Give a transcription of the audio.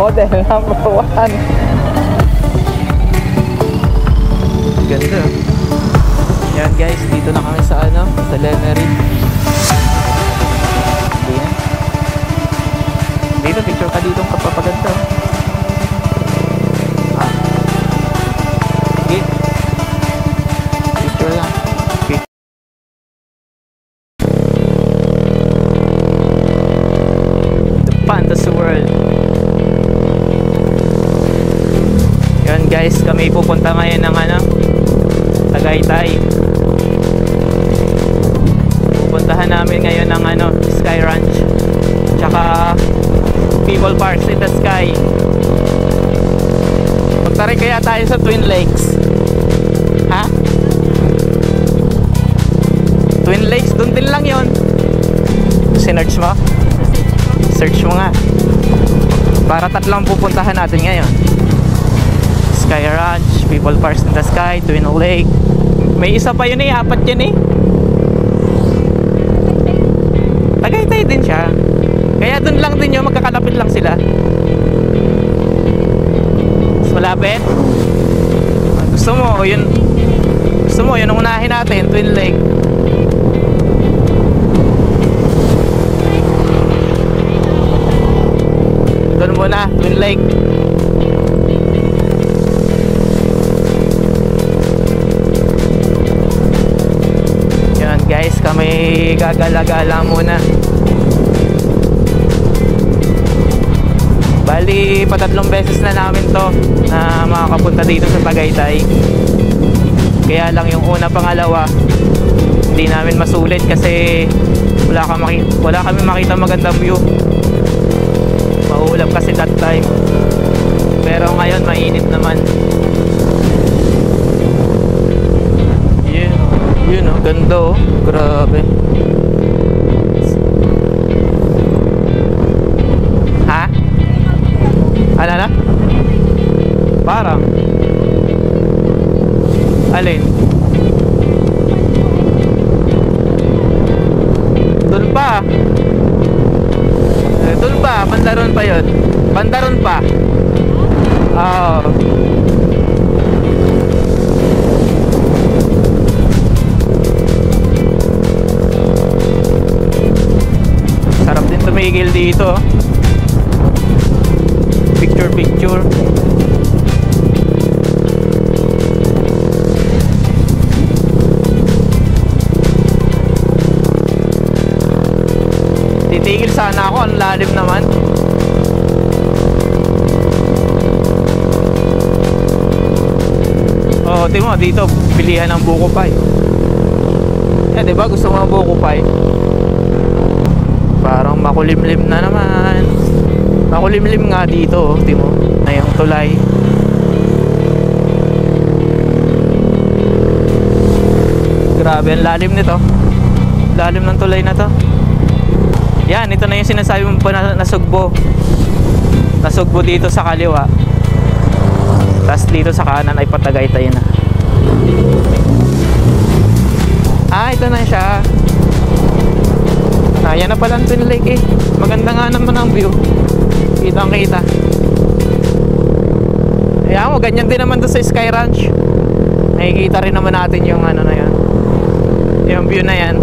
model number 1. Ganda. Yan guys, dito na kami sa ano, sa Lemery. Dito, picture ka dito kapapaganda. Okay. Picture lang. Okay. The Fantasy World. Yan guys, kami pupunta ngayon ng ano, Tagaytay. Pupuntahan namin ngayon ng ano, Sky Ranch. Tsaka People Parks in the Sky. Magtaray kaya tayo sa Twin Lakes. Ha? Twin Lakes, dun din lang yon. Sinearch mo? Search mo nga. Para tatlong pupuntahan natin ngayon. Sky Ranch, People Parks in the Sky, Twin Lake. May isa pa yun eh, 4 yun eh. Tagaytay din siya. Kaya dun lang din yun, magkakalapit lang sila. Mas malapit. Gusto mo yun ang unahin natin, Twin Lake. Doon muna, Twin Lake. Yan guys, kami gagala-gala muna. Bali, patatlong beses na namin to na makakapunta dito sa Tagaytay. Kaya lang yung una, pangalawa hindi namin masulit kasi wala kami makita magandang view. Mauulap kasi that time. Pero ngayon mainit naman. Yun oh, ganda oh. Grabe. Ano na? Parang alin? Doon pa. Doon pa, Bandaron pa yun. Bandaron pa. Oo. Sarap din tumigil dito. Picture. Titigil sana ako, ang lalim naman. Oh, tingnan mo dito, pilihan ng buko pie. Eh, di ba gusto mo ng buko pie? Parang makulimlim na naman. Makulimlim nga dito, tingnan mo, na yung tulay. Grabe ang lalim nito. Lalim ng tulay na to. Yan, ito na yung sinasabi mo pa na nasugbo. Nasugbo dito sa kaliwa. Tapos dito sa kanan ay Patagaytay na. Ah, ito na siya. Yan na pala ang Twin Lake eh. Maganda nga naman ang view. Kitang kita. Ayan mo, ganyan din naman doon sa Sky Ranch. Nakikita rin naman natin yung ano na yan. Yung view na yan.